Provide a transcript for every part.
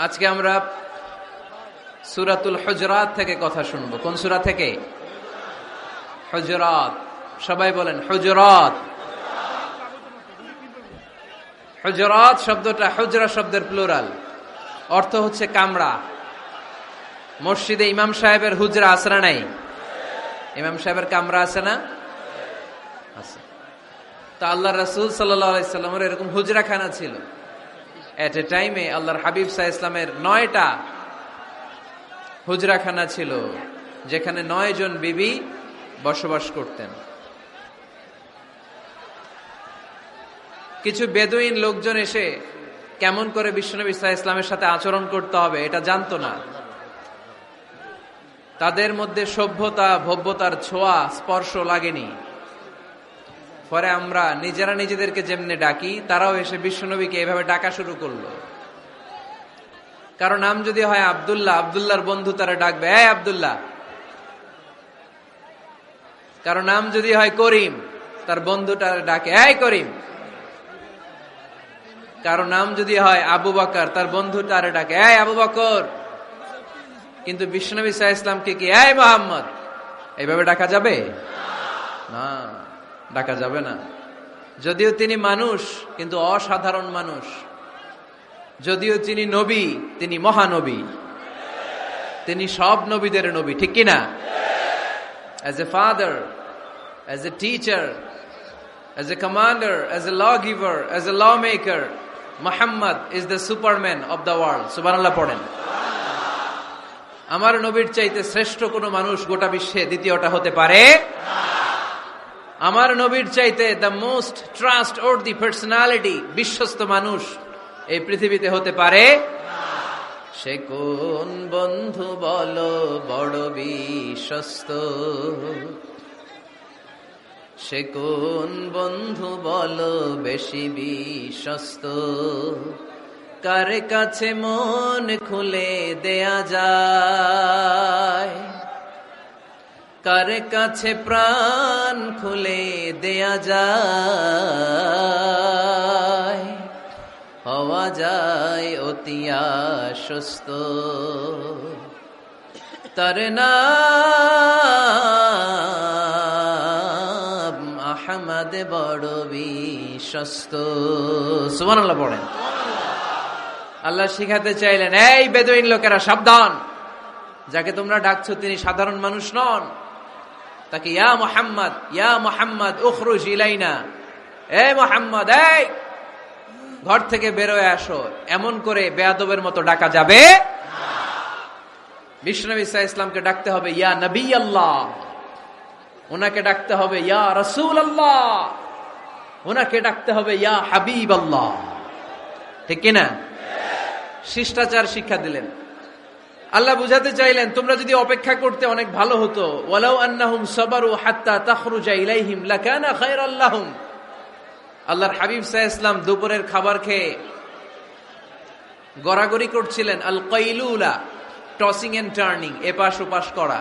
আজকে আমরা সূরাতুল হুজরাত থেকে কথা শুনবো। কোন সূরা থেকে? হুজরাত। সবাই বলেন হুজরাত। হুজরাত শব্দটা হুজরা শব্দের প্লুরাল, অর্থ হচ্ছে কামরা। মসজিদে ইমাম সাহেবের হুজরা আছে না নাই? ইমাম সাহেবের কামরা আছে না? আছে। তো আল্লাহ রাসূল সাল্লাল্লাহু আলাইহি সাল্লামের এরকম হুজরাখানা ছিল। এট এ টাইমে আল্লাহর হাবিব সাল্লাল্লাহু আলাইহি সাল্লামের 9টা হুজরাখানা ছিল, যেখানে 9 জন বিবি বসবাস করতেন। কিছু বেদুইন লোকজন এসে কেমন করে বিশ্বনবী সাল্লাল্লাহু আলাইহি ইসলামের সাথে আচরণ করতে হবে এটা জানতো না। তাদের মধ্যে সভ্যতা ভব্যতার ছোঁয়া স্পর্শ লাগেনি। পরে আমরা নিজেরা নিজেদেরকে যেমনে ডাকি, তারাও এসে বিশ্বনবীকে এভাবে ডাকা শুরু করলো। কারো নাম যদি হয় আব্দুল্লাহ, আব্দুল্লাহর বন্ধু তারা ডাকবে এই আব্দুল্লাহ। কারো নাম যদি হয় করিম, তার বন্ধুটা ডাকে এই করিম। কারো নাম যদি হয় আবু বকর, তার বন্ধুটা ডাকে এই আবু বকর। কিন্তু বিশ্বনবী সাল্লাল্লাহু আলাইহি ইসলামকে কি এই মুহাম্মদ এইভাবে ডাকা যাবে? না, ডাকা যাবে না। যদিও তিনি মানুষ, কিন্তু অসাধারণ মানুষ। যদিও তিনি নবী, তিনি মহানবী। তিনি সব নবীদের নবী, ঠিক কিনা? As a father, as a teacher, as a commander, as a lawgiver, as a lawmaker, Muhammad is the superman of the world. সুবহানাল্লাহ পড়েন। আমার নবীর চাইতে শ্রেষ্ঠ কোন মানুষ গোটা বিশ্বে দ্বিতীয়টা হতে পারে না। আমার নবীর চাইতে দ্য মোস্ট ট্রাস্টওয়ার্দি পার্সোনালিটি, বিশ্বস্ত মানুষ এই পৃথিবীতে হতে পারে না। সে কোন বন্ধু বলো বড় বিশ্বস্ত, সে কোন বন্ধু বলো বেশি বিশ্বস্ত, কার কাছে মন খুলে দেয়া যায়, কার কাছে প্রাণ খুলে দেয়া যায়, হওয়া যায় অতি আশ্বস্ত, তার নাম আহমদ বড় বিশ্বস্ত। সুবহানাল্লাহ পড়েন। আল্লাহ শিখাতে চাইলেন, এই বেদুইন লোকেরা সাবধান, যাকে তোমরা ডাকছো তিনি সাধারণ মানুষ নন। তাকে ইয়া মুহাম্মদ উখরুজ ইলাইনা, এই মুহাম্মদ এই ঘর থেকে বের হয়ে আসো, এমন করে বেয়াদবের মতো ডাকা যাবে না। বিশ্বনবী সাল্লাল্লাহু আলাইহি ইসলামকে ডাকতে হবে ইয়া নবী আল্লাহ, ওনাকে ডাকতে হবে ইয়া রাসূল আল্লাহ, ওনাকে ডাকতে হবে ইয়া হাবিব আল্লাহ, ঠিক কিনা? শিষ্টাচার শিক্ষা দিলেন। আল্লাহ বুঝাতে চাইলেন, তোমরা যদি অপেক্ষা করতে অনেক ভালো হতো। ওয়ালাউ আন্নাহুম সাবারু হাত্তা তাখরুজা ইলাইহিম লাকানা খায়রাল লাহুম। আল্লাহর হাবিব সাল্লাল্লাহু আলাইহি ওয়াসাল্লাম দুপুরের খাবার খেয়ে গড়াগড়ি করছিলেন। আল কাইলুলা, টসিং এন্ড টার্নিং, এপাশ ওপাশ করা।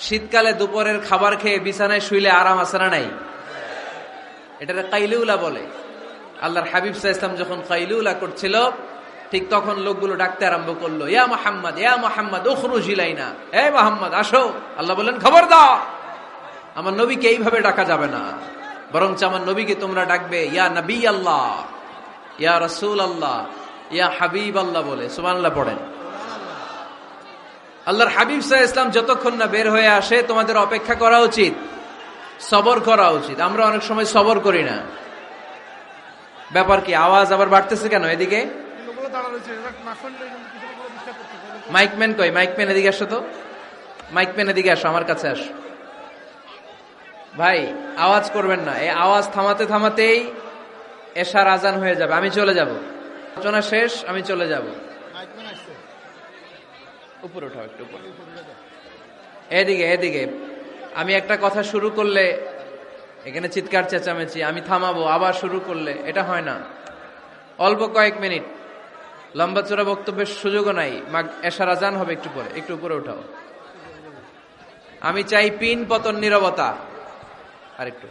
শীতকালে দুপুরের খাবার খেয়ে বিছানায় শুইলে আরাম আছে না নাই? এটাকে কাইলুলা বলে। আল্লাহর হাবিব সাল্লাল্লাহু আলাইহি ওয়াসাল্লাম যখন কাইলুলা করছিল, ঠিক তখন লোকগুলো ডাকতে আরম্ভ করলো, ইয়া মুহাম্মদ উখরুজ ইলাইনা, হে মুহাম্মদ আসো। আল্লাহ বললেন, খবরদার, আমার নবীকে এইভাবে ডাকা যাবে না, বরঞ্চ আমার নবীকে তোমরা ডাকবে ইয়া নবী আল্লাহ, ইয়া রাসূল আল্লাহ, ইয়া হাবিব আল্লাহ বলে। সুবহানাল্লাহ পড়েন। আল্লাহর হাবিব সাল্লাল্লাহু আলাইহি ওয়াসাল্লাম যতক্ষণ না বের হয়ে আসে তোমাদের অপেক্ষা করা উচিত, সবর করা উচিত। আমরা অনেক সময় সবর করি না। ব্যাপার কি? আওয়াজ আবার বাড়তেছে কেন? এদিকে মাইকম্যান কই? মাইকম্যান এদিকে আসো তো, মাইকম্যান এদিকে আসো, আমার কাছে আসো। ভাই আওয়াজ করবেন না, এই আওয়াজ থামাতে থামাতেই এশার আজান হয়ে যাবে, আমি চলে যাব, আলোচনা শেষ, আমি চলে যাব। উপরে উঠাও একটু, এদিকে এদিকে। আমি একটা কথা শুরু করলে এখানে চিৎকার চেঁচামেচি, আমি থামাবো, আবার শুরু করলে এটা হয় না। অল্প কয়েক মিনিট, লম্বা চোরা বক্তব্যের সুযোগও নাই। এশার আজান হবে একটু পরে, একটু উপরে উঠাও। আমি চাই পিন পতন নীরবতা। আরেকটু